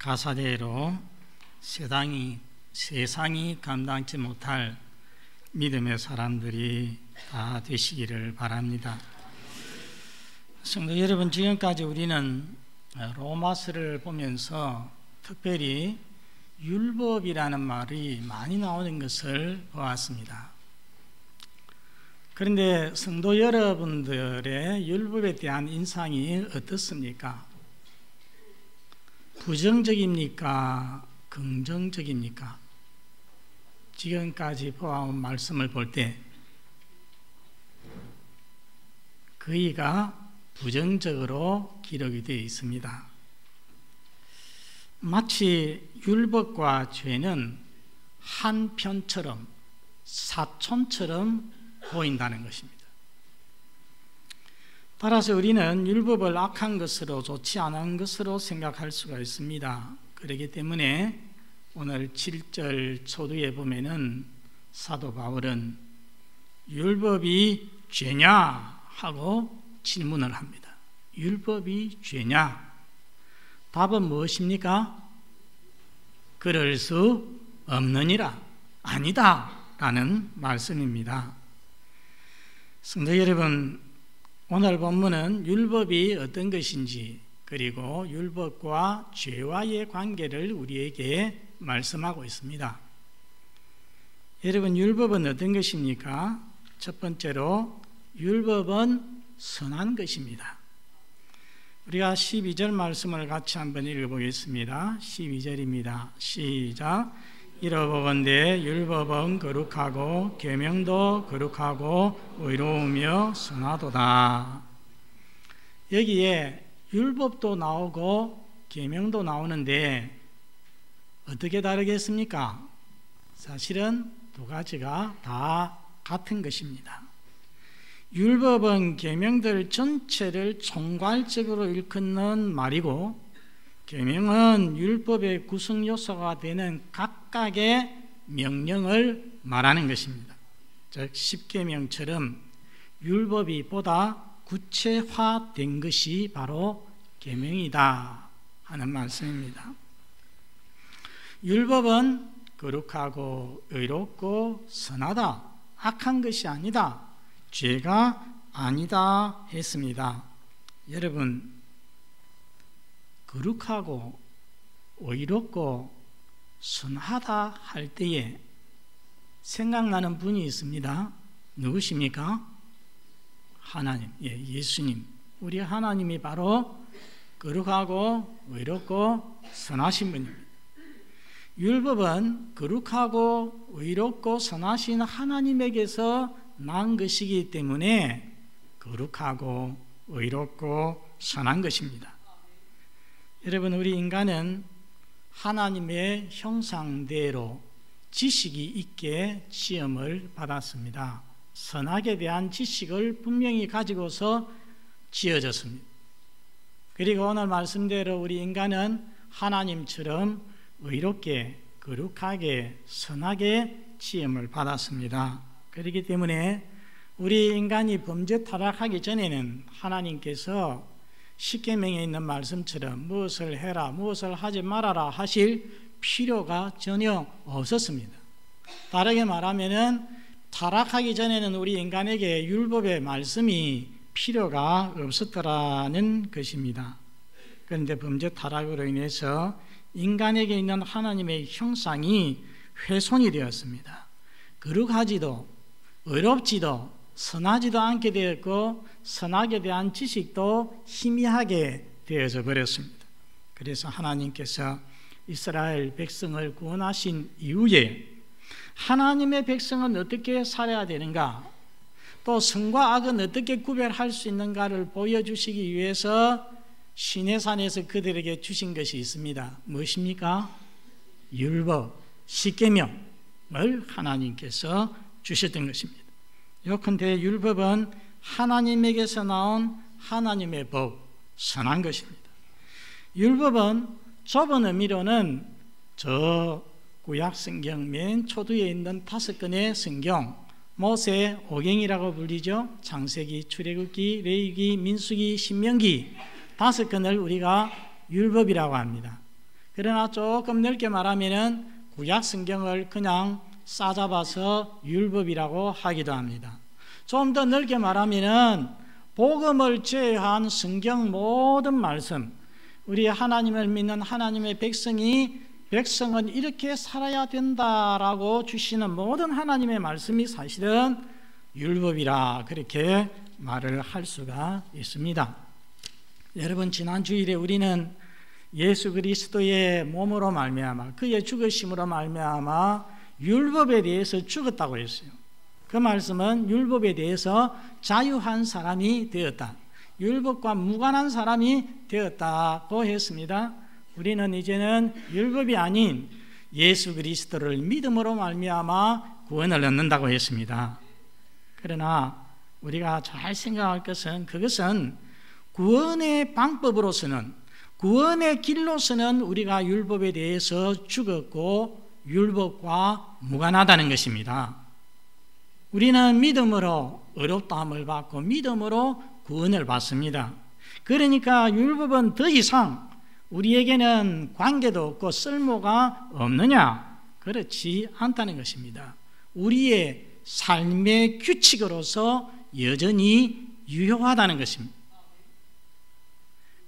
가사대로 세상이 감당치 못할 믿음의 사람들이 다 되시기를 바랍니다. 성도 여러분, 지금까지 우리는 로마서를 보면서 특별히 율법이라는 말이 많이 나오는 것을 보았습니다. 그런데 성도 여러분들의 율법에 대한 인상이 어떻습니까? 부정적입니까? 긍정적입니까? 지금까지 보아온 말씀을 볼 때 거의가 부정적으로 기록이 되어 있습니다. 마치 율법과 죄는 한 편처럼, 사촌처럼 보인다는 것입니다. 따라서 우리는 율법을 악한 것으로, 좋지 않은 것으로 생각할 수가 있습니다. 그렇기 때문에 오늘 7절 초두에 보면은 사도 바울은 율법이 죄냐 하고 질문을 합니다. 율법이 죄냐? 답은 무엇입니까? 그럴 수 없느니라. 아니다 라는 말씀입니다. 성도 여러분, 오늘 본문은 율법이 어떤 것인지, 그리고 율법과 죄와의 관계를 우리에게 말씀하고 있습니다. 여러분, 율법은 어떤 것입니까? 첫 번째로 율법은 선한 것입니다. 우리가 12절 말씀을 같이 한번 읽어보겠습니다. 12절입니다. 시작. 이러보건대 율법은 거룩하고 계명도 거룩하고 의로우며 선하도다. 여기에 율법도 나오고 계명도 나오는데 어떻게 다르겠습니까? 사실은 두 가지가 다 같은 것입니다. 율법은 계명들 전체를 총괄적으로 일컫는 말이고, 계명은 율법의 구성 요소가 되는 각각의 명령을 말하는 것입니다. 즉 10계명처럼 율법이 보다 구체화된 것이 바로 계명이다 하는 말씀입니다. 율법은 거룩하고 의롭고 선하다, 악한 것이 아니다, 죄가 아니다 했습니다. 여러분, 거룩하고 의롭고 선하다 할 때에 생각나는 분이 있습니다. 누구십니까? 하나님, 예수님. 우리 하나님이 바로 거룩하고 의롭고 선하신 분입니다. 율법은 거룩하고 의롭고 선하신 하나님에게서 난 것이기 때문에 거룩하고 의롭고 선한 것입니다. 여러분, 우리 인간은 하나님의 형상대로 지식이 있게 지음을 받았습니다. 선악에 대한 지식을 분명히 가지고서 지어졌습니다. 그리고 오늘 말씀대로 우리 인간은 하나님처럼 의롭게, 거룩하게, 선하게 지음을 받았습니다. 그렇기 때문에 우리 인간이 범죄 타락하기 전에는 하나님께서 십계명에 있는 말씀처럼 무엇을 해라, 무엇을 하지 말아라 하실 필요가 전혀 없었습니다. 다르게 말하면은 타락하기 전에는 우리 인간에게 율법의 말씀이 필요가 없었더라는 것입니다. 그런데 범죄 타락으로 인해서 인간에게 있는 하나님의 형상이 훼손이 되었습니다. 거룩하지도 의롭지도 선하지도 않게 되었고, 선악에 대한 지식도 희미하게 되어져 버렸습니다. 그래서 하나님께서 이스라엘 백성을 구원하신 이후에 하나님의 백성은 어떻게 살아야 되는가, 또 선과 악은 어떻게 구별할 수 있는가를 보여주시기 위해서 시내산에서 그들에게 주신 것이 있습니다. 무엇입니까? 율법, 십계명을 하나님께서 주셨던 것입니다. 요컨대 율법은 하나님에게서 나온 하나님의 법, 선한 것입니다. 율법은 좁은 의미로는 저 구약 성경 맨 초두에 있는 5권의 성경, 모세 오경이라고 불리죠. 창세기, 출애굽기, 레위기, 민수기, 신명기 5권을 우리가 율법이라고 합니다. 그러나 조금 넓게 말하면은 구약 성경을 그냥 싸잡아서 율법이라고 하기도 합니다. 좀 더 넓게 말하면은 복음을 제외한 성경 모든 말씀, 우리 하나님을 믿는 하나님의 백성은 이렇게 살아야 된다라고 주시는 모든 하나님의 말씀이 사실은 율법이라 그렇게 말을 할 수가 있습니다. 여러분, 지난 주일에 우리는 예수 그리스도의 몸으로 말미암아 그의 죽으심으로 말미암아 율법에 대해서 죽었다고 했어요. 그 말씀은 율법에 대해서 자유한 사람이 되었다, 율법과 무관한 사람이 되었다고 했습니다. 우리는 이제는 율법이 아닌 예수 그리스도를 믿음으로 말미암아 구원을 얻는다고 했습니다. 그러나 우리가 잘 생각할 것은, 그것은 구원의 방법으로서는, 구원의 길로서는 우리가 율법에 대해서 죽었고 율법과 무관하다는 것입니다. 우리는 믿음으로 의롭다함을 받고 믿음으로 구원을 받습니다. 그러니까 율법은 더 이상 우리에게는 관계도 없고 쓸모가 없느냐? 그렇지 않다는 것입니다. 우리의 삶의 규칙으로서 여전히 유효하다는 것입니다.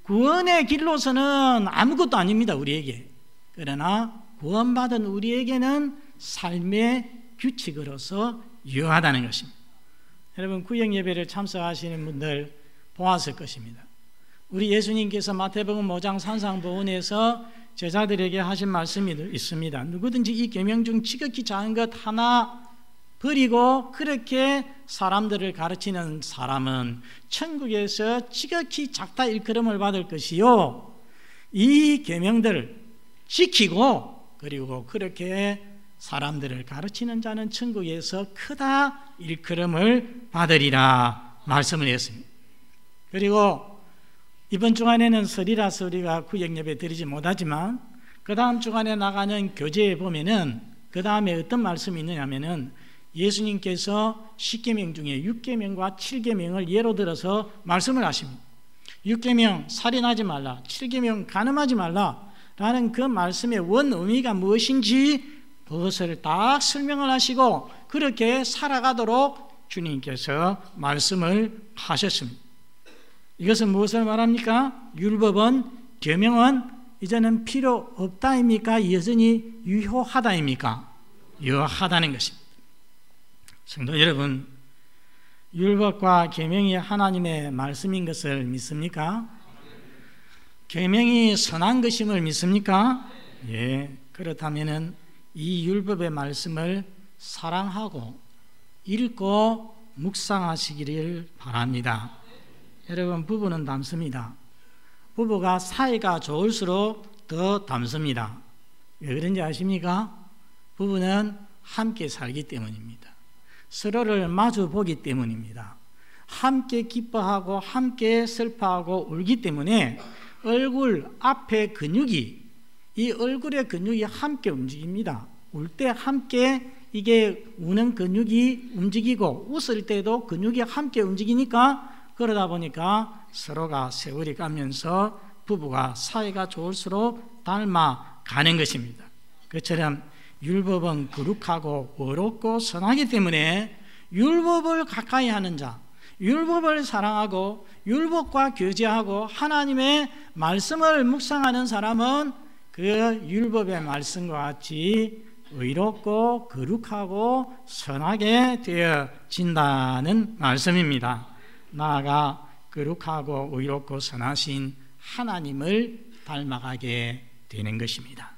구원의 길로서는 아무것도 아닙니다, 우리에게. 그러나 구원받은 우리에게는 삶의 규칙으로서 유효하다는 것입니다. 여러분, 구역 예배를 참석하시는 분들 보았을 것입니다. 우리 예수님께서 마태복음 5장 산상보훈에서 제자들에게 하신 말씀이 있습니다. 누구든지 이 계명 중 지극히 작은 것 하나 버리고 그렇게 사람들을 가르치는 사람은 천국에서 지극히 작다 일컬음을 받을 것이요, 이 계명들을 지키고 그리고 그렇게 사람들을 가르치는 자는 천국에서 크다 일컬음을 받으리라 말씀을 했습니다. 그리고 이번 주간에는 설이라서 우리가 구역 예배 드리지 못하지만 그 다음 주간에 나가는 교재에 보면은 그 다음에 어떤 말씀이 있느냐면은 예수님께서 10계명 중에 6계명과 7계명을 예로 들어서 말씀을 하십니다. 6계명 살인하지 말라, 7계명 간음하지 말라 라는 그 말씀의 원 의미가 무엇인지 그것을 딱 설명을 하시고 그렇게 살아가도록 주님께서 말씀을 하셨습니다. 이것은 무엇을 말합니까? 율법은, 계명은 이제는 필요 없다입니까? 여전히 유효하다입니까? 유효하다는 것입니다. 성도 여러분, 율법과 계명이 하나님의 말씀인 것을 믿습니까? 계명이 선한 것임을 믿습니까? 예, 그렇다면은 이 율법의 말씀을 사랑하고 읽고 묵상하시기를 바랍니다. 여러분, 부부는 닮습니다. 부부가 사이가 좋을수록 더 닮습니다. 왜 그런지 아십니까? 부부는 함께 살기 때문입니다. 서로를 마주 보기 때문입니다. 함께 기뻐하고 함께 슬퍼하고 울기 때문에 얼굴 앞에 근육이, 이 얼굴의 근육이 함께 움직입니다. 울 때 함께 이게 우는 근육이 움직이고 웃을 때도 근육이 함께 움직이니까, 그러다 보니까 서로가 세월이 가면서 부부가 사이가 좋을수록 닮아가는 것입니다. 그처럼 율법은 거룩하고 의롭고 선하기 때문에 율법을 가까이 하는 자, 율법을 사랑하고 율법과 교제하고 하나님의 말씀을 묵상하는 사람은 그 율법의 말씀과 같이 의롭고 거룩하고 선하게 되어진다는 말씀입니다. 나아가 거룩하고 의롭고 선하신 하나님을 닮아가게 되는 것입니다.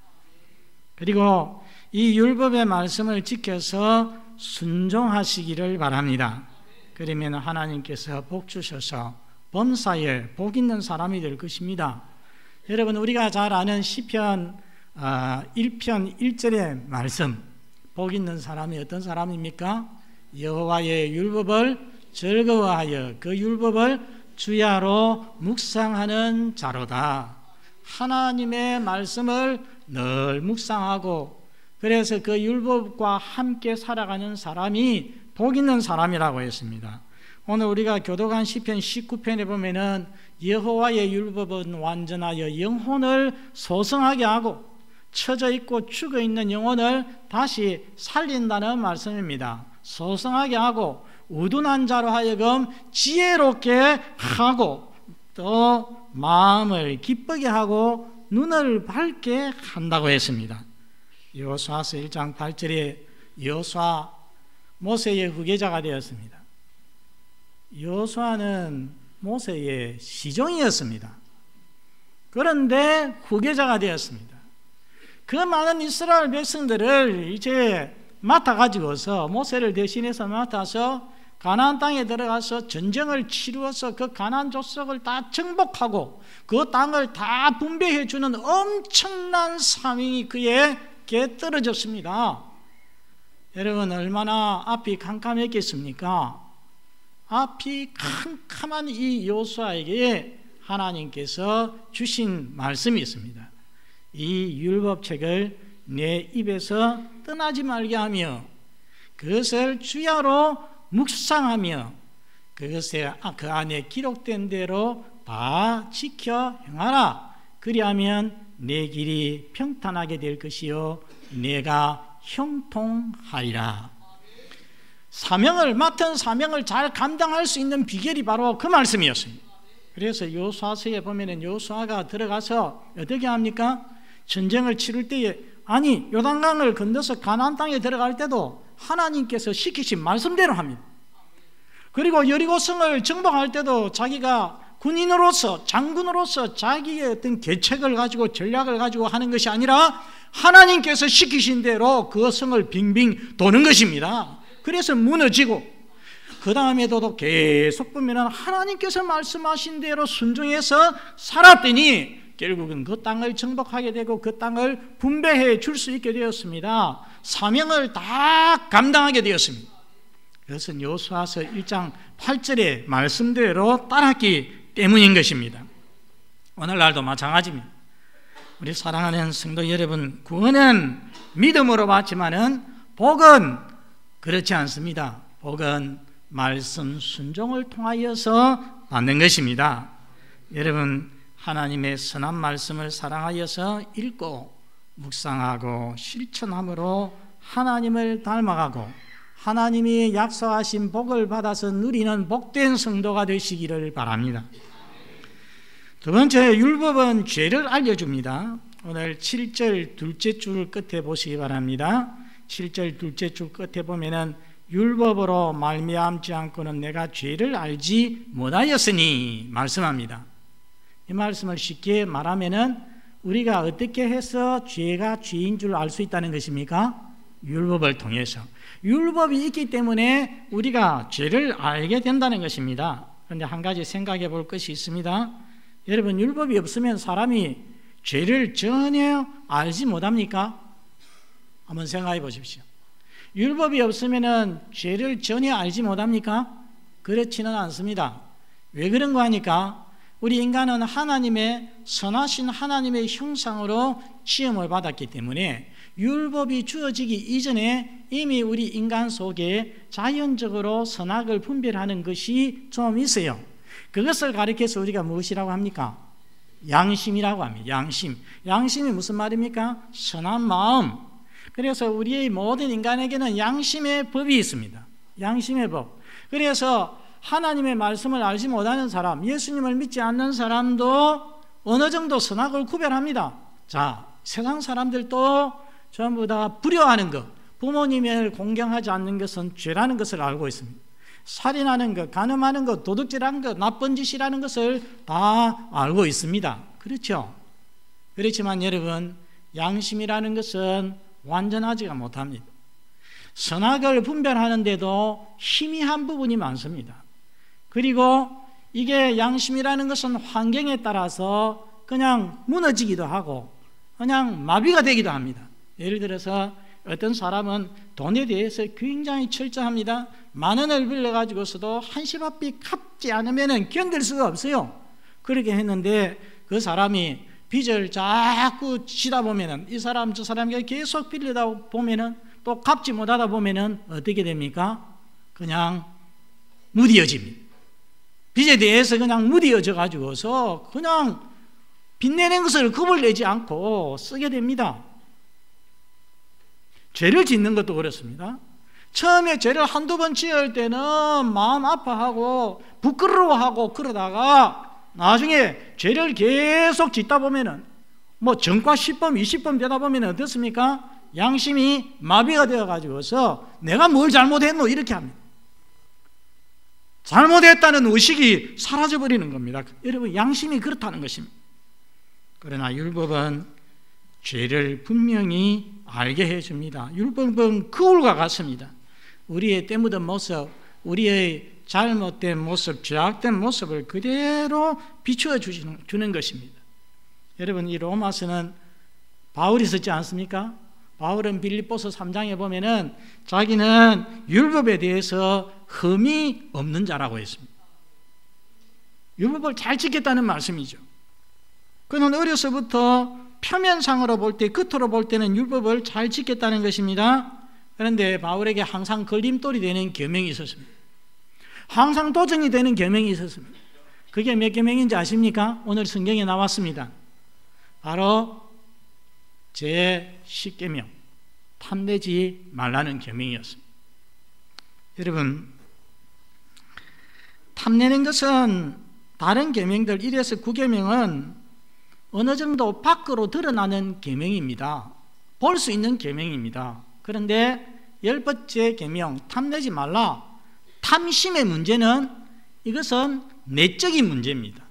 그리고 이 율법의 말씀을 지켜서 순종하시기를 바랍니다. 그러면 하나님께서 복 주셔서 범사에 복 있는 사람이 될 것입니다. 여러분, 우리가 잘 아는 시편 1편 1절의 말씀, 복 있는 사람이 어떤 사람입니까? 여호와의 율법을 즐거워하여 그 율법을 주야로 묵상하는 자로다. 하나님의 말씀을 늘 묵상하고 그래서 그 율법과 함께 살아가는 사람이 복 있는 사람이라고 했습니다. 오늘 우리가 교도관 시편 19편에 보면은 여호와의 율법은 완전하여 영혼을 소성하게 하고 처져 있고 죽어 있는 영혼을 다시 살린다는 말씀입니다. 소성하게 하고 우둔한 자로 하여금 지혜롭게 하고 또 마음을 기쁘게 하고 눈을 밝게 한다고 했습니다. 여호수아서 1장 8절에 여호수아 모세의 후계자가 되었습니다. 여호수아는 모세의 시종이었습니다. 그런데 후계자가 되었습니다. 그 많은 이스라엘 백성들을 이제 맡아가지고서 모세를 대신해서 맡아서 가나안 땅에 들어가서 전쟁을 치루어서 그 가나안 족속을 다 정복하고 그 땅을 다 분배해 주는 엄청난 사명이 그에게 떨어졌습니다. 여러분, 얼마나 앞이 캄캄했겠습니까? 앞이 캄캄한 이 여호수아에게 하나님께서 주신 말씀이 있습니다. 이 율법책을 내 입에서 떠나지 말게 하며 그것을 주야로 묵상하며 그것에 그 안에 기록된 대로 다 지켜 행하라. 그리하면 내 길이 평탄하게 될 것이요 내가 형통하리라. 맡은 사명을 잘 감당할 수 있는 비결이 바로 그 말씀이었습니다. 그래서 여호수아서에 보면은 여호수아가 들어가서 어떻게 합니까? 전쟁을 치를 때에 요단강을 건너서 가나안 땅에 들어갈 때도 하나님께서 시키신 말씀대로 합니다. 그리고 여리고성을 정복할 때도 자기가 군인으로서 장군으로서 자기의 어떤 계책을 가지고 전략을 가지고 하는 것이 아니라 하나님께서 시키신 대로 그 성을 빙빙 도는 것입니다. 그래서 무너지고 그 다음에도 계속 보면 하나님께서 말씀하신 대로 순종해서 살았더니 결국은 그 땅을 정복하게 되고 그 땅을 분배해 줄 수 있게 되었습니다. 사명을 다 감당하게 되었습니다. 그것은 여호수아서 1장 8절의 말씀대로 따랐기 때문인 것입니다. 오늘날도 마찬가지입니다. 우리 사랑하는 성도 여러분, 구원은 믿음으로 받지만은 복은 그렇지 않습니다. 복은 말씀 순종을 통하여서 받는 것입니다. 여러분, 하나님의 선한 말씀을 사랑하여서 읽고 묵상하고 실천함으로 하나님을 닮아가고 하나님이 약속하신 복을 받아서 누리는 복된 성도가 되시기를 바랍니다. 두 번째, 율법은 죄를 알려줍니다. 오늘 7절 둘째 줄 끝에 보시기 바랍니다. 7절 둘째 줄 끝에 보면은 율법으로 말미암지 않고는 내가 죄를 알지 못하였으니 말씀합니다. 이 말씀을 쉽게 말하면은 우리가 어떻게 해서 죄가 죄인 줄 알 수 있다는 것입니까? 율법을 통해서. 율법이 있기 때문에 우리가 죄를 알게 된다는 것입니다. 그런데 한 가지 생각해 볼 것이 있습니다. 여러분, 율법이 없으면 사람이 죄를 전혀 알지 못합니까? 한번 생각해 보십시오. 율법이 없으면 죄를 전혀 알지 못합니까? 그렇지는 않습니다. 왜 그런가 하니까 우리 인간은 하나님의 선하신 하나님의 형상으로 지음을 받았기 때문에 율법이 주어지기 이전에 이미 우리 인간 속에 자연적으로 선악을 분별하는 것이 좀 있어요. 그것을 가리켜서 우리가 무엇이라고 합니까? 양심이라고 합니다. 양심이 무슨 말입니까? 선한 마음. 그래서 우리의 모든 인간에게는 양심의 법이 있습니다. 양심의 법. 그래서 하나님의 말씀을 알지 못하는 사람, 예수님을 믿지 않는 사람도 어느 정도 선악을 구별합니다. 자, 세상 사람들도 전부 다 불효하는 것, 부모님을 공경하지 않는 것은 죄라는 것을 알고 있습니다. 살인하는 것, 간음하는 것, 도둑질하는 것, 나쁜 짓이라는 것을 다 알고 있습니다. 그렇죠? 그렇지만 여러분, 양심이라는 것은 완전하지가 못합니다. 선악을 분별하는데도 희미한 부분이 많습니다. 그리고 이게 양심이라는 것은 환경에 따라서 그냥 무너지기도 하고 그냥 마비가 되기도 합니다. 예를 들어서 어떤 사람은 돈에 대해서 굉장히 철저합니다. 10,000원을 빌려가지고서도 한시밥비 갚지 않으면 견딜 수가 없어요. 그렇게 했는데 그 사람이 빚을 자꾸 지다 보면은 이 사람 저 사람에게 계속 빌리다 보면은 또 갚지 못하다 보면은 어떻게 됩니까? 그냥 무디어집니다. 빚에 대해서 그냥 무디어져 가지고서 그냥 빚내는 것을 겁을 내지 않고 쓰게 됩니다. 죄를 짓는 것도 그렇습니다. 처음에 죄를 한두 번 지을 때는 마음 아파하고 부끄러워하고 그러다가 나중에 죄를 계속 짓다 보면은 뭐 전과 10번, 20번 되다 보면 어떻습니까? 양심이 마비가 되어 가지고서 내가 뭘 잘못했노 이렇게 합니다. 잘못했다는 의식이 사라져버리는 겁니다. 여러분, 양심이 그렇다는 것입니다. 그러나 율법은 죄를 분명히 알게 해줍니다. 율법은 거울과 같습니다. 우리의 때묻은 모습, 우리의 잘못된 모습, 죄악된 모습을 그대로 비추어 주는 것입니다. 여러분, 이 로마서는 바울이 썼지 않습니까? 바울은 빌립보서 3장에 보면은 자기는 율법에 대해서 흠이 없는 자라고 했습니다. 율법을 잘 지켰다는 말씀이죠. 그는 어려서부터 표면상으로 볼 때, 겉으로 볼 때는 율법을 잘 지켰다는 것입니다. 그런데 바울에게 항상 걸림돌이 되는 계명이 있었습니다. 항상 도전이 되는 계명이 있었습니다. 그게 몇 계명인지 아십니까? 오늘 성경에 나왔습니다. 바로 제10계명, 탐내지 말라는 계명이었습니다. 여러분, 탐내는 것은 다른 계명들 1에서 9계명은 어느 정도 밖으로 드러나는 계명입니다. 볼 수 있는 계명입니다. 그런데 10번째 계명, 탐내지 말라, 탐심의 문제는 이것은 내적인 문제입니다.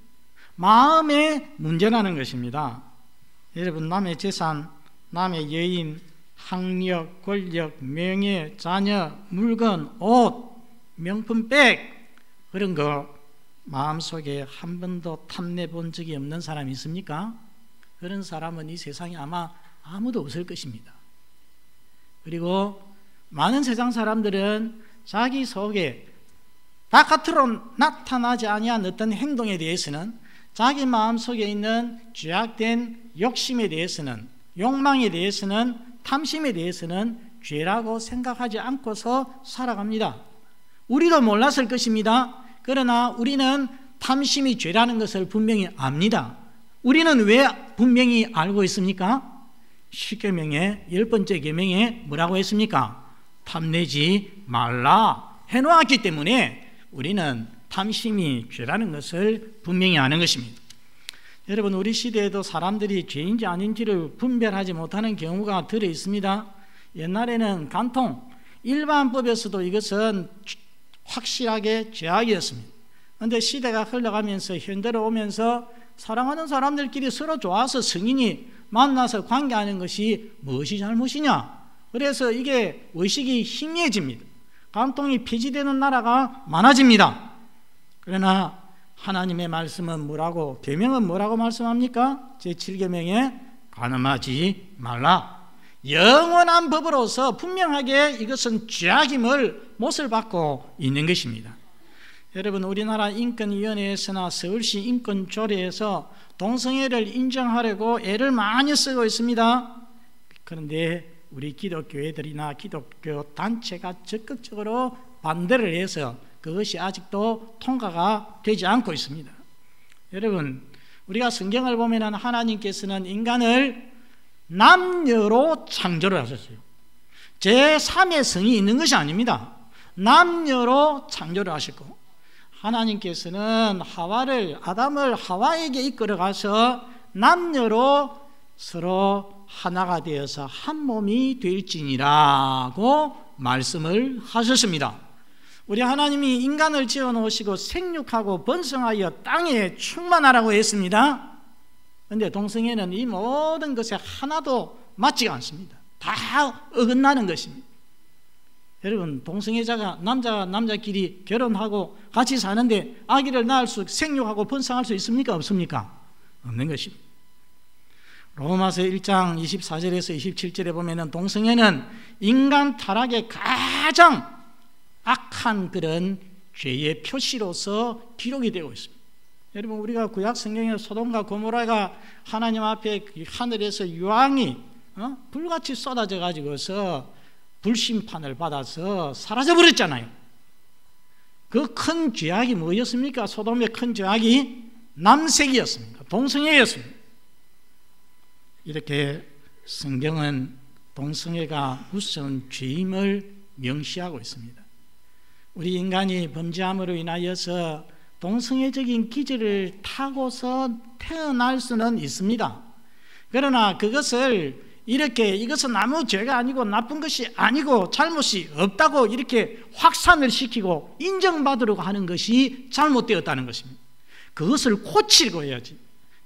마음의 문제라는 것입니다. 여러분, 남의 재산, 남의 여인, 학력, 권력, 명예, 자녀, 물건, 옷, 명품백, 그런 거 마음속에 한 번도 탐내 본 적이 없는 사람이 있습니까? 그런 사람은 이 세상에 아마 아무도 없을 것입니다. 그리고 많은 세상 사람들은 자기 속에 바깥으로 나타나지 아니한 어떤 행동에 대해서는, 자기 마음속에 있는 죄악된 욕심에 대해서는, 욕망에 대해서는, 탐심에 대해서는 죄라고 생각하지 않고서 살아갑니다. 우리도 몰랐을 것입니다. 그러나 우리는 탐심이 죄라는 것을 분명히 압니다. 우리는 왜 분명히 알고 있습니까? 10계명의 10번째 계명에 뭐라고 했습니까? 탐내지 말라 해놓았기 때문에 우리는 탐심이 죄라는 것을 분명히 아는 것입니다. 여러분, 우리 시대에도 사람들이 죄인지 아닌지를 분별하지 못하는 경우가 들어 있습니다. 옛날에는 간통, 일반법에서도 이것은 확실하게 죄악이었습니다. 그런데 시대가 흘러가면서 현대로 오면서 사랑하는 사람들끼리 서로 좋아서 성인이 만나서 관계하는 것이 무엇이 잘못이냐? 그래서 이게 의식이 희미해집니다. 간통이 폐지되는 나라가 많아집니다. 그러나 하나님의 말씀은 뭐라고, 계명은 뭐라고 말씀합니까? 제7계명에 간음하지 말라. 영원한 법으로서 분명하게 이것은 죄악임을 못을 받고 있는 것입니다. 여러분, 우리나라 인권위원회에서나 서울시 인권조례에서 동성애를 인정하려고 애를 많이 쓰고 있습니다. 그런데 우리 기독교회들이나 기독교 단체가 적극적으로 반대를 해서 그것이 아직도 통과가 되지 않고 있습니다. 여러분, 우리가 성경을 보면 하나님께서는 인간을 남녀로 창조를 하셨어요. 제3의 성이 있는 것이 아닙니다. 남녀로 창조를 하셨고, 하나님께서는 아담을 하와에게 이끌어 가서 남녀로 서로 하나가 되어서 한 몸이 될지니라고 말씀을 하셨습니다. 우리 하나님이 인간을 지어 놓으시고 생육하고 번성하여 땅에 충만하라고 했습니다. 그런데 동성애는 이 모든 것에 하나도 맞지가 않습니다. 다 어긋나는 것입니다. 여러분, 동성애자가 남자끼리 결혼하고 같이 사는데 아기를 낳을 수, 생육하고 번성할 수 있습니까? 없습니까? 없는 것입니다. 로마서 1장 24절에서 27절에 보면 동성애는 인간 타락의 가장 악한 그런 죄의 표시로서 기록이 되고 있습니다. 여러분, 우리가 구약 성경에 소돔과 고모라가 하나님 앞에 하늘에서 유황이 불같이 쏟아져 가지고서 불심판을 받아서 사라져 버렸잖아요. 그 큰 죄악이 뭐였습니까? 소돔의 큰 죄악이 남색이었습니다. 동성애였습니다. 이렇게 성경은 동성애가 무서운 죄임을 명시하고 있습니다. 우리 인간이 범죄함으로 인하여서 동성애적인 기질을 타고서 태어날 수는 있습니다. 그러나 이것은 아무 죄가 아니고 나쁜 것이 아니고 잘못이 없다고 이렇게 확산을 시키고 인정받으려고 하는 것이 잘못되었다는 것입니다. 그것을 고치려고 해야지.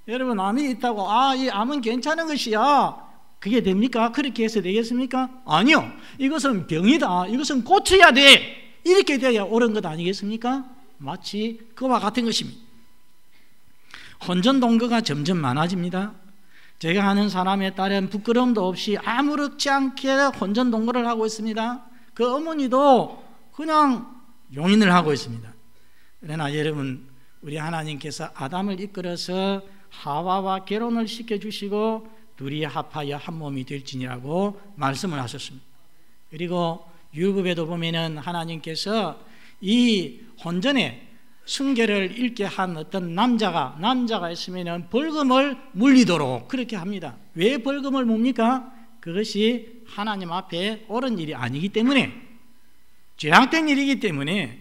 여러분, 암이 있다고 이 암은 괜찮은 것이야, 그게 됩니까? 그렇게 해서 되겠습니까? 아니요. 이것은 병이다, 이것은 고쳐야 돼, 이렇게 돼야 옳은 것 아니겠습니까? 마치 그와 같은 것입니다. 혼전 동거가 점점 많아집니다. 제가 아는 사람에 따른 부끄러움도 없이 아무렇지 않게 혼전 동거를 하고 있습니다. 그 어머니도 그냥 용인을 하고 있습니다. 그러나 여러분, 우리 하나님께서 아담을 이끌어서 하와와 결혼을 시켜주시고 둘이 합하여 한 몸이 될지니라고 말씀을 하셨습니다. 그리고 율법에도 보면은 하나님께서 이 혼전에 순결을 잃게 한 어떤 남자가 있으면 벌금을 물리도록 그렇게 합니다. 왜 벌금을 묻니까? 그것이 하나님 앞에 옳은 일이 아니기 때문에, 죄악된 일이기 때문에,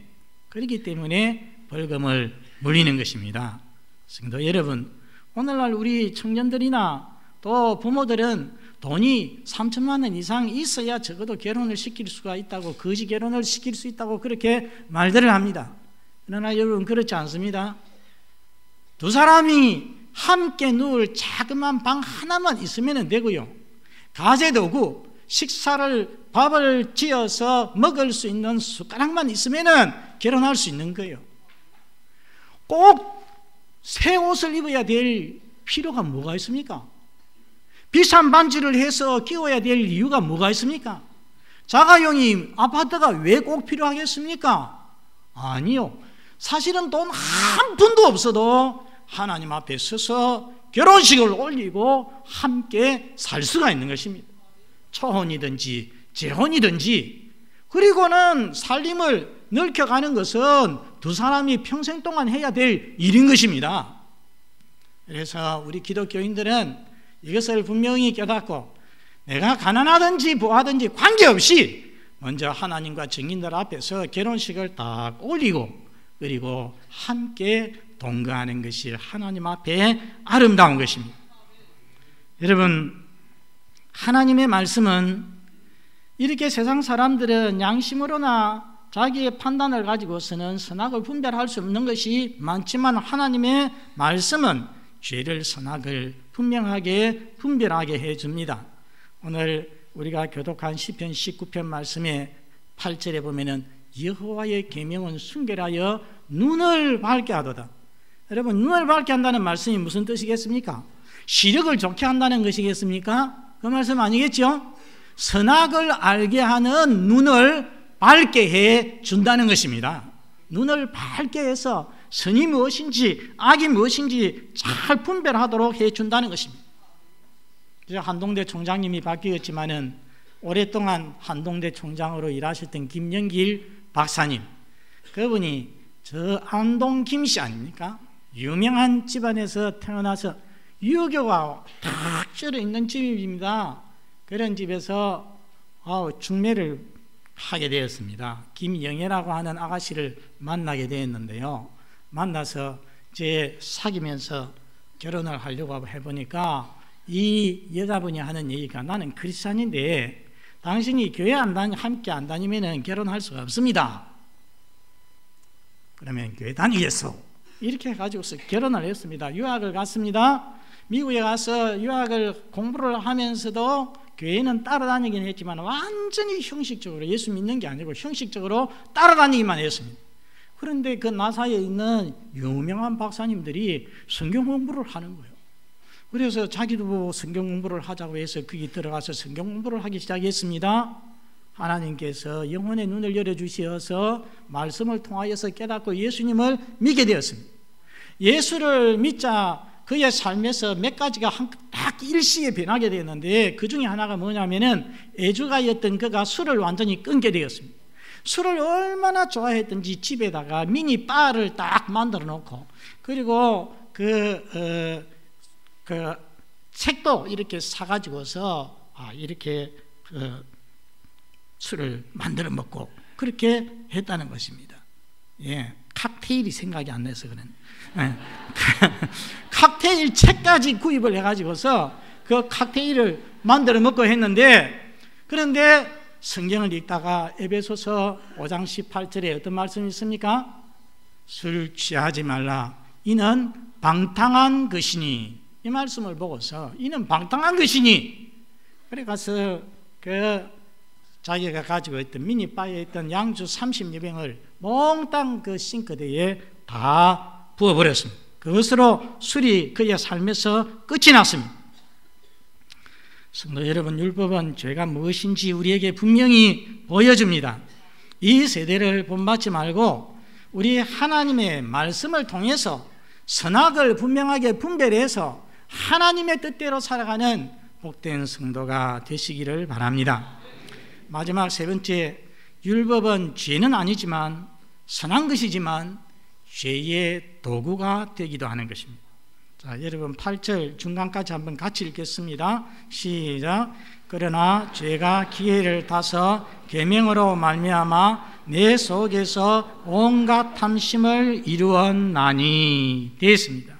그렇기 때문에 벌금을 물리는 것입니다. 성도 여러분, 오늘날 우리 청년들이나 또 부모들은 돈이 3천만 원 이상 있어야 적어도 결혼을 시킬 수가 있다고, 거지 결혼을 시킬 수 있다고 그렇게 말들을 합니다. 그러나 여러분, 그렇지 않습니다. 두 사람이 함께 누울 자그마한 방 하나만 있으면 되고요, 가재도구, 밥을 지어서 먹을 수 있는 숟가락만 있으면 결혼할 수 있는 거예요. 꼭 새 옷을 입어야 될 필요가 뭐가 있습니까? 비싼 반지를 해서 끼워야 될 이유가 뭐가 있습니까? 자가용이 아파트가 왜 꼭 필요하겠습니까? 아니요. 사실은 돈 한 푼도 없어도 하나님 앞에 서서 결혼식을 올리고 함께 살 수가 있는 것입니다. 초혼이든지 재혼이든지. 그리고는 살림을 넓혀가는 것은 두 사람이 평생 동안 해야 될 일인 것입니다. 그래서 우리 기독교인들은 이것을 분명히 깨닫고, 내가 가난하든지 부하든지 관계없이 먼저 하나님과 증인들 앞에서 결혼식을 딱 올리고, 그리고 함께 동거하는 것이 하나님 앞에 아름다운 것입니다. 여러분, 하나님의 말씀은 이렇게 세상 사람들은 양심으로나 자기의 판단을 가지고서는 선악을 분별할 수 없는 것이 많지만, 하나님의 말씀은 죄를 선악을 분명하게 분별하게 해줍니다. 오늘 우리가 교독한 시편 19편 말씀의 8절에 보면은 여호와의 계명은 순결하여 눈을 밝게 하도다. 여러분, 눈을 밝게 한다는 말씀이 무슨 뜻이겠습니까? 시력을 좋게 한다는 것이겠습니까? 그 말씀 아니겠죠? 선악을 알게 하는 눈을 밝게 해 준다는 것입니다. 눈을 밝게 해서 선이 무엇인지 악이 무엇인지 잘 분별하도록 해 준다는 것입니다. 한동대 총장님이 바뀌었지만은 오랫동안 한동대 총장으로 일하셨던 김영길 박사님, 그분이 저 안동 김씨 아닙니까? 유명한 집안에서 태어나서 유교가 탁 쩔어 있는 집입니다. 그런 집에서 중매를 하게 되었습니다. 김영애라고 하는 아가씨를 만나게 되었는데요, 만나서 이제 사귀면서 결혼을 하려고 해보니까 이 여자분이 하는 얘기가, 나는 크리스찬인데 당신이 교회 함께 안 다니면 결혼할 수가 없습니다. 그러면 교회 다니겠소? 이렇게 해가지고서 결혼을 했습니다. 유학을 갔습니다. 미국에 가서 유학을 공부를 하면서도 교회는 따라다니긴 했지만 완전히 형식적으로, 예수 믿는 게 아니고 형식적으로 따라다니기만 했습니다. 그런데 그 나사에 있는 유명한 박사님들이 성경 공부를 하는 거예요. 그래서 자기도 성경 공부를 하자고 해서 거기 들어가서 성경 공부를 하기 시작했습니다. 하나님께서 영혼의 눈을 열어주셔서 말씀을 통하여서 깨닫고 예수님을 믿게 되었습니다. 예수를 믿자 그의 삶에서 몇 가지가 딱 일시에 변하게 되었는데, 그 중에 하나가 뭐냐면은 애주가였던 그가 술을 완전히 끊게 되었습니다. 술을 얼마나 좋아했던지 집에다가 미니 바를 딱 만들어 놓고, 그리고 그 책도 이렇게 사가지고서 이렇게 술을 만들어 먹고 그렇게 했다는 것입니다. 예, 칵테일이 생각이 안 나서 그런. 예. 칵테일 책까지 구입을 해가지고서 그 칵테일을 만들어 먹고 했는데, 그런데 성경을 읽다가 에베소서 5장 18절에 어떤 말씀이 있습니까? 술 취하지 말라, 이는 방탕한 것이니. 이 말씀을 보고서 이는 방탕한 것이니, 그래 가서 그 자기가 가지고 있던 미니바에 있던 양주 30여 병을 몽땅 그 싱크대에 다 부어버렸습니다. 그것으로 술이 그의 삶에서 끝이 났습니다. 성도 여러분, 율법은 죄가 무엇인지 우리에게 분명히 보여줍니다. 이 세대를 본받지 말고 우리 하나님의 말씀을 통해서 선악을 분명하게 분별해서 하나님의 뜻대로 살아가는 복된 성도가 되시기를 바랍니다. 마지막 세 번째, 율법은 죄는 아니지만 선한 것이지만 죄의 도구가 되기도 하는 것입니다. 자, 여러분 8절 중간까지 한번 같이 읽겠습니다. 시작. 그러나 죄가 기회를 타서 계명으로 말미암아 내 속에서 온갖 탐심을 이루었나니 되었습니다.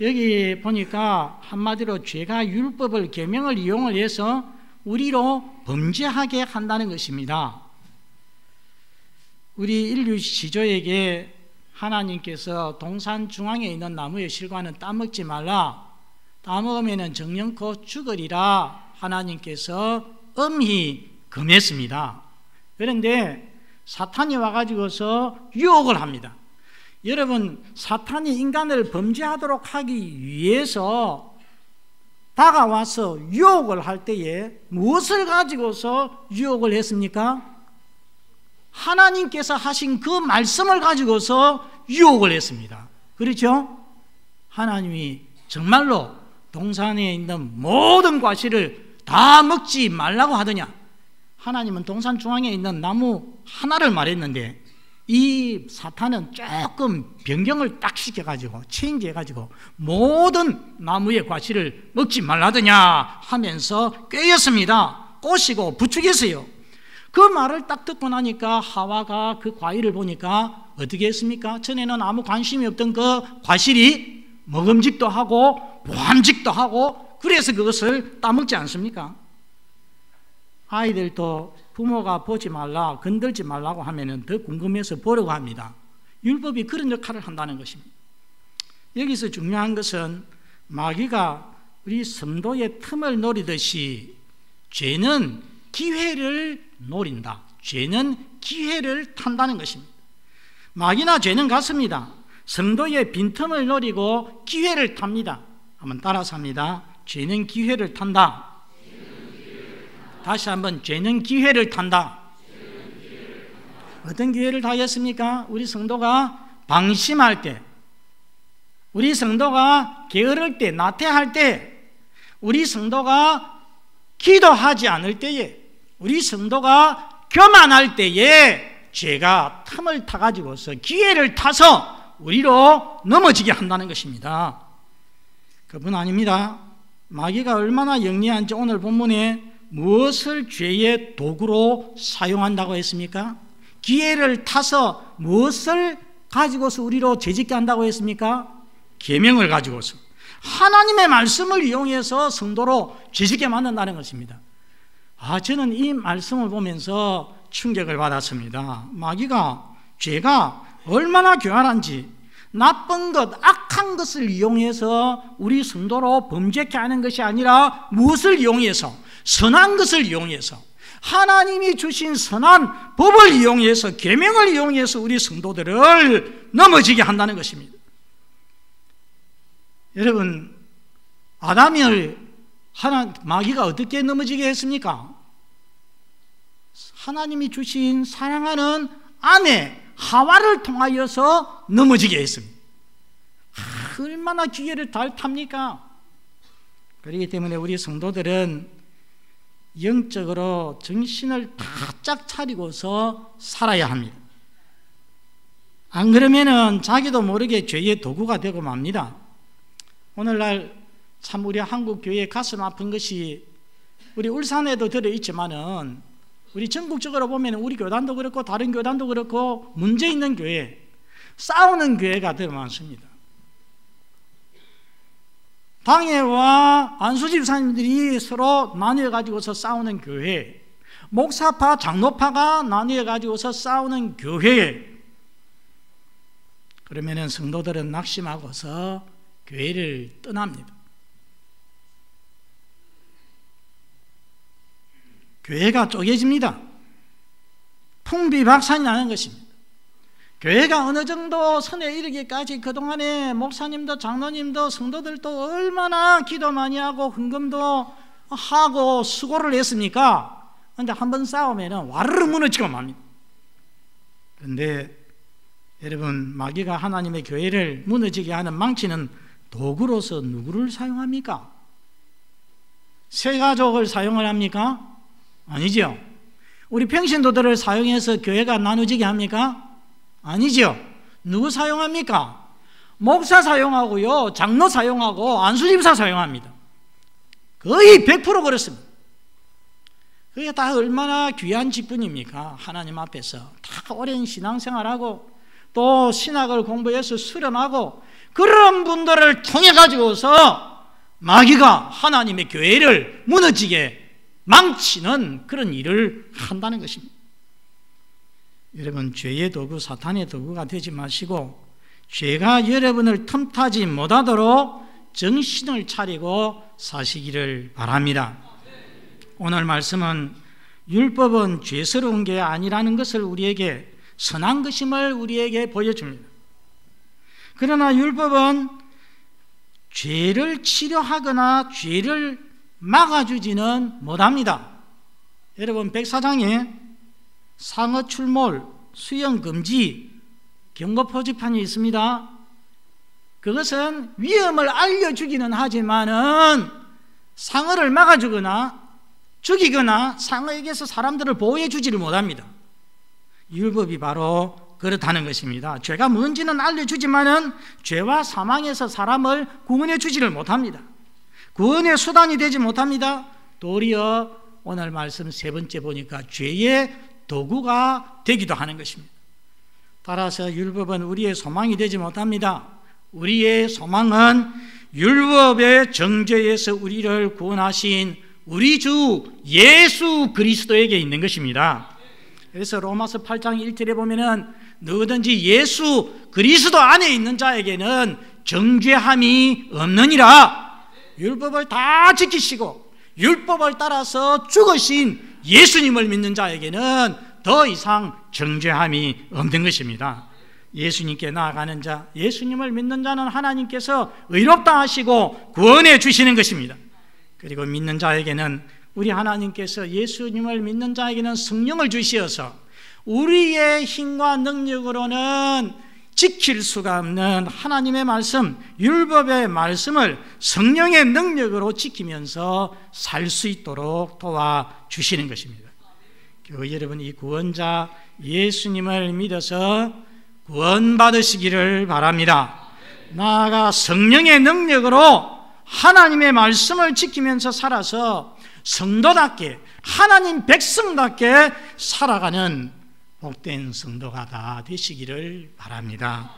여기 보니까 한마디로 죄가 율법을 계명을 이용을 해서 우리로 범죄하게 한다는 것입니다. 우리 인류 지조에게 하나님께서 동산 중앙에 있는 나무의 실과는 따먹지 말라, 따먹으면 정령코 죽으리라 하나님께서 엄히 금했습니다. 그런데 사탄이 와가지고서 유혹을 합니다. 여러분, 사탄이 인간을 범죄하도록 하기 위해서 다가와서 유혹을 할 때에 무엇을 가지고서 유혹을 했습니까? 하나님께서 하신 그 말씀을 가지고서 유혹을 했습니다. 그렇죠? 하나님이 정말로 동산에 있는 모든 과실을 다 먹지 말라고 하더냐? 하나님은 동산 중앙에 있는 나무 하나를 말했는데 이 사탄은 조금 변경을 딱 시켜가지고 체인지해가지고 모든 나무의 과실을 먹지 말라더냐 하면서 꿰었습니다. 꼬시고 부추겼어요. 그 말을 딱 듣고 나니까 하와가 그 과일을 보니까 어떻게 했습니까? 전에는 아무 관심이 없던 그 과실이 먹음직도 하고 보암직도 하고 그래서 그것을 따먹지 않습니까? 아이들도 부모가 보지 말라, 건들지 말라고 하면은 더 궁금해서 보려고 합니다. 율법이 그런 역할을 한다는 것입니다. 여기서 중요한 것은 마귀가 우리 성도의 틈을 노리듯이 죄는 기회를 노린다. 죄는 기회를 탄다는 것입니다. 마귀나 죄는 같습니다. 성도의 빈틈을 노리고 기회를 탑니다. 한번 따라서 합니다. 죄는 기회를 탄다. 다시 한번, 죄는 기회를 탄다. 어떤 기회를 타겠습니까? 우리 성도가 방심할 때, 우리 성도가 게으를 때, 나태할 때, 우리 성도가 기도하지 않을 때에, 우리 성도가 교만할 때에 죄가 틈을 타가지고서 기회를 타서 우리로 넘어지게 한다는 것입니다. 그뿐 아닙니다. 마귀가 얼마나 영리한지 오늘 본문에 무엇을 죄의 도구로 사용한다고 했습니까? 기회를 타서 무엇을 가지고서 우리로 죄짓게 한다고 했습니까? 계명을 가지고서 하나님의 말씀을 이용해서 성도로 죄짓게 만든다는 것입니다. 저는 이 말씀을 보면서 충격을 받았습니다. 마귀가 죄가 얼마나 교활한지, 나쁜 것, 악한 것을 이용해서 우리 성도로 범죄케 하는 것이 아니라 무엇을 이용해서? 선한 것을 이용해서, 하나님이 주신 선한 법을 이용해서, 계명을 이용해서 우리 성도들을 넘어지게 한다는 것입니다. 여러분, 아담을 마귀가 어떻게 넘어지게 했습니까? 하나님이 주신 사랑하는 아내 하와를 통하여서 넘어지게 했습니다. 얼마나 기회를 잘 탑니까? 그렇기 때문에 우리 성도들은 영적으로 정신을 바짝 차리고서 살아야 합니다. 안 그러면은 자기도 모르게 죄의 도구가 되고 맙니다. 오늘날 참 우리 한국 교회 가슴 아픈 것이, 우리 울산에도 들어있지만은 우리 전국적으로 보면 우리 교단도 그렇고 다른 교단도 그렇고 문제 있는 교회, 싸우는 교회가 더 많습니다. 당회와 안수집사님들이 서로 나뉘어 가지고서 싸우는 교회, 목사파, 장로파가 나뉘어 가지고서 싸우는 교회, 그러면은 성도들은 낙심하고서 교회를 떠납니다. 교회가 쪼개집니다. 풍비박산이 나는 것입니다. 교회가 어느 정도 선에 이르기까지 그동안에 목사님도 장로님도 성도들도 얼마나 기도 많이 하고 헌금도 하고 수고를 했습니까? 그런데 한번 싸우면 와르르 무너지고 맙니다. 그런데 여러분, 마귀가 하나님의 교회를 무너지게 하는 망치는 도구로서 누구를 사용합니까? 새 가족을 사용을 합니까? 아니죠. 우리 평신도들을 사용해서 교회가 나누지게 합니까? 아니죠. 누구 사용합니까? 목사 사용하고요, 장로 사용하고 안수집사 사용합니다. 거의 100% 그렇습니다. 그게 다 얼마나 귀한 직분입니까? 하나님 앞에서 다 오랜 신앙생활하고 또 신학을 공부해서 수련하고 그런 분들을 통해 가지고서 마귀가 하나님의 교회를 무너지게 망치는 그런 일을 한다는 것입니다. 여러분, 죄의 도구, 사탄의 도구가 되지 마시고 죄가 여러분을 틈타지 못하도록 정신을 차리고 사시기를 바랍니다. 오늘 말씀은 율법은 죄스러운 게 아니라는 것을 우리에게, 선한 것임을 우리에게 보여줍니다. 그러나 율법은 죄를 치료하거나 죄를 막아주지는 못합니다. 여러분, 백사장에 상어 출몰, 수영 금지, 경고 표지판이 있습니다. 그것은 위험을 알려주기는 하지만은 상어를 막아주거나 죽이거나 상어에게서 사람들을 보호해 주지를 못합니다. 율법이 바로 그렇다는 것입니다. 죄가 뭔지는 알려주지만은 죄와 사망에서 사람을 구원해 주지를 못합니다. 구원의 수단이 되지 못합니다. 도리어 오늘 말씀 세 번째 보니까 죄의 도구가 되기도 하는 것입니다. 따라서 율법은 우리의 소망이 되지 못합니다. 우리의 소망은 율법의 정죄에서 우리를 구원하신 우리 주 예수 그리스도에게 있는 것입니다. 그래서 로마서 8장 1절에 보면은 누구든지 예수 그리스도 안에 있는 자에게는 정죄함이 없느니라. 율법을 다 지키시고 율법을 따라서 죽으신 예수님을 믿는 자에게는 더 이상 정죄함이 없는 것입니다. 예수님께 나아가는 자, 예수님을 믿는 자는 하나님께서 의롭다 하시고 구원해 주시는 것입니다. 그리고 믿는 자에게는, 우리 하나님께서 예수님을 믿는 자에게는 성령을 주시어서 우리의 힘과 능력으로는 지킬 수가 없는 하나님의 말씀, 율법의 말씀을 성령의 능력으로 지키면서 살 수 있도록 도와주시는 것입니다. 교회 여러분, 이 구원자 예수님을 믿어서 구원받으시기를 바랍니다. 나아가 성령의 능력으로 하나님의 말씀을 지키면서 살아서 성도답게, 하나님 백성답게 살아가는 복된 성도가 다 되시기를 바랍니다.